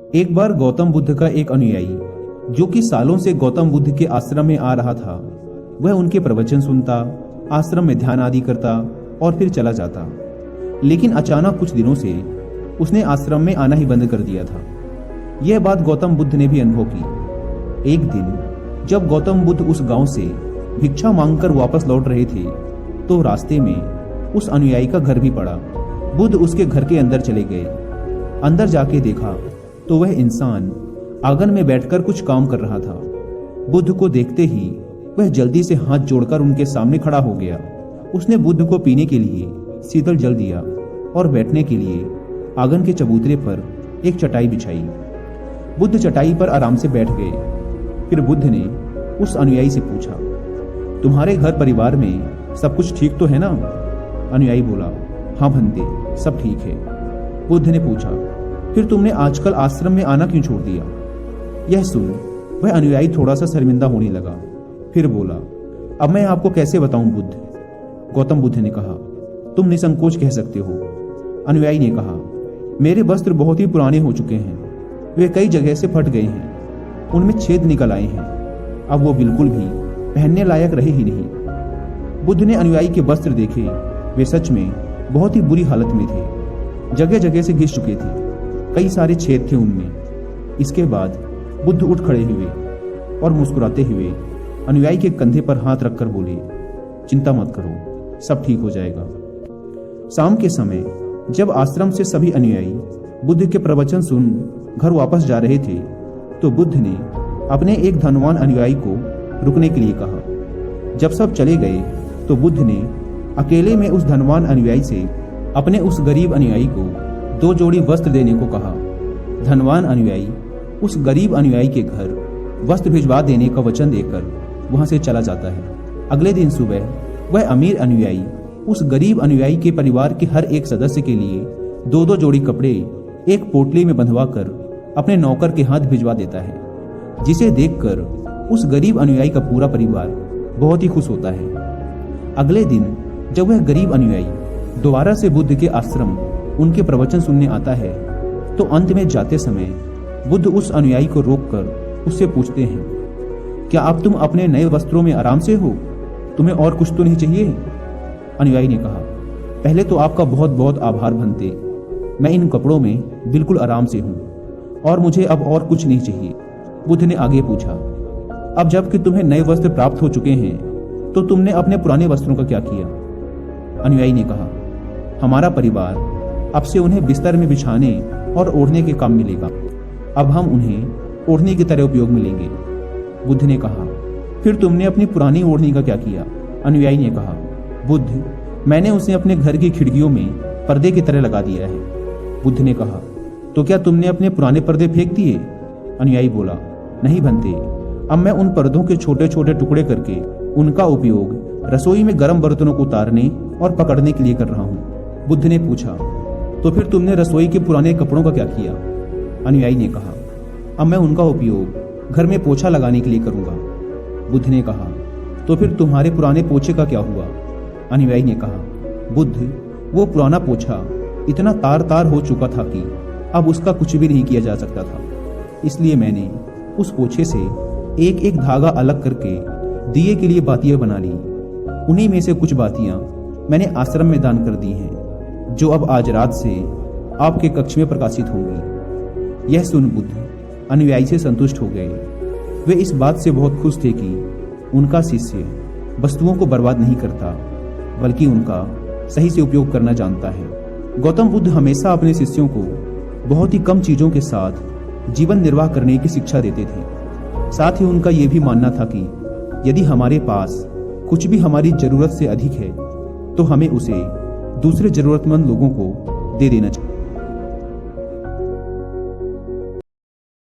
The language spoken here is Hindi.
एक बार गौतम बुद्ध का एक अनुयायी जो कि सालों से गौतम बुद्ध के आश्रम में आ रहा था, वह उनके प्रवचन सुनता, आश्रम में ध्यान आदि करता और फिर चला जाता। लेकिन अचानक कुछ दिनों से उसने आश्रम में आना ही बंद कर दिया था। यह बात गौतम बुद्ध ने भी अनुभव की। एक दिन जब गौतम बुद्ध उस गांव से भिक्षा मांगकर वापस लौट रहे थे तो रास्ते में उस अनुयायी का घर भी पड़ा। बुद्ध उसके घर के अंदर चले गए। अंदर जाके देखा तो वह इंसान आंगन में बैठकर कुछ काम कर रहा था। बुद्ध को देखते ही वह जल्दी से हाथ जोड़कर उनके सामने खड़ा हो गया। उसने बुद्ध को पीने के लिए शीतल जल दिया और बैठने के लिए आंगन के चबूतरे पर एक चटाई बिछाई। बुद्ध चटाई पर आराम से बैठ गए। फिर बुद्ध ने उस अनुयायी से पूछा, तुम्हारे घर परिवार में सब कुछ ठीक तो है ना? अनुयायी बोला, हाँ भंते, सब ठीक है। बुद्ध ने पूछा, फिर तुमने आजकल आश्रम में आना क्यों छोड़ दिया? यह सुन वह अनुयायी थोड़ा सा शर्मिंदा होने लगा। फिर बोला, अब मैं आपको कैसे बताऊं बुद्ध? गौतम बुद्ध ने कहा, तुम निसंकोच कह सकते हो। अनुयायी ने कहा, मेरे वस्त्र बहुत ही पुराने हो चुके हैं, वे कई जगह से फट गए हैं, उनमें छेद निकल आए हैं, अब वो बिल्कुल भी पहनने लायक रहे ही नहीं। बुद्ध ने अनुयायी के वस्त्र देखे, वे सच में बहुत ही बुरी हालत में थे, जगह जगह से घिस चुके थे, कई सारे छेद थे उनमें। इसके बाद बुद्ध उठ खड़े हुए और मुस्कुराते हुए अनुयायी के कंधे पर हाथ रखकर बोले, चिंता मत करो, सब ठीक हो जाएगा। शाम के समय जब आश्रम से सभी अनुयायी बुद्ध के प्रवचन सुन घर वापस जा रहे थे तो बुद्ध ने अपने एक धनवान अनुयायी को रुकने के लिए कहा। जब सब चले गए तो बुद्ध ने अकेले में उस धनवान अनुयायी से अपने उस गरीब अनुयायी को 2 जोड़ी वस्त्र देने को कहा। धनवान अनुयायी उस गरीब अनुयायी के घर वस्त्र भिजवा देने का वचन देकर वहां से चला जाता है। अगले दिन सुबह वह अमीर अनुयायी उस गरीब अनुयायी के परिवार के हर एक सदस्य के लिए 2-2 जोड़ी कपड़े एक पोटली में बंधवाकर अपने नौकर के हाथ भिजवा देता है, जिसे देखकर उस गरीब अनुयायी का पूरा परिवार बहुत ही खुश होता है। अगले दिन जब वह गरीब अनुयायी दोबारा से बुद्ध के आश्रम उनके प्रवचन सुनने आता है तो अंत में जाते समय बुद्ध उस अनुयायी को रोककर उससे पूछते हैं, क्या अब तुम अपने नए वस्त्रों में आराम से हो? तुम्हें और कुछ तो नहीं चाहिए? अनुयायी ने कहा, पहले तो आपका बहुत बहुत आभार भंते, मैं इन कपड़ों में बिल्कुल आराम से हूँ और मुझे अब और कुछ नहीं चाहिए। बुद्ध ने आगे पूछा, अब जबकि तुम्हें नए वस्त्र प्राप्त हो चुके हैं तो तुमने अपने पुराने वस्त्रों का क्या किया? अनुयायी ने कहा, हमारा परिवार अब से उन्हें बिस्तर में बिछाने और ओढ़ने के काम मिलेगा, अब हम उन्हें ओढ़ने की तरह उपयोग में लेंगे। बुद्ध ने कहा, फिर तुमने अपनी पुरानी ओढ़नी का क्या किया? अनुयायी ने कहा, बुद्ध, मैंने उसे अपने घर की खिड़कियों में पर्दे की तरह लगा दिया है। बुद्ध ने कहा, तो क्या तुमने अपने पुराने पर्दे फेंक दिए? अनुयायी बोला, नहीं भंते, अब मैं उन पर्दों के छोटे छोटे टुकड़े करके उनका उपयोग रसोई में गर्म बर्तनों को उतारने और पकड़ने के लिए कर रहा हूँ। बुद्ध ने पूछा, तो फिर तुमने रसोई के पुराने कपड़ों का क्या किया? अनुयायी ने कहा, अब मैं उनका उपयोग घर में पोछा लगाने के लिए करूंगा। बुद्ध ने कहा, तो फिर तुम्हारे पुराने पोछे का क्या हुआ? अनुयायी ने कहा, बुद्ध, वो पुराना पोछा इतना तार तार हो चुका था कि अब उसका कुछ भी नहीं किया जा सकता था, इसलिए मैंने उस पोछे से एक एक धागा अलग करके दिए के लिए बातियां बना ली। उन्हीं में से कुछ बातियां मैंने आश्रम में दान कर दी हैं, जो अब आज रात से आपके कक्ष में प्रकाशित होंगी। यह सुन बुद्ध अनुयायी से संतुष्ट हो गए। वे इस बात से बहुत खुश थे कि उनका शिष्य वस्तुओं को बर्बाद नहीं करता, बल्कि उनका सही से उपयोग करना जानता है। गौतम बुद्ध हमेशा अपने शिष्यों को बहुत ही कम चीजों के साथ जीवन निर्वाह करने की शिक्षा देते थे। साथ ही उनका यह भी मानना था कि यदि हमारे पास कुछ भी हमारी जरूरत से अधिक है तो हमें उसे दूसरे जरूरतमंद लोगों को दे देना चाहिए।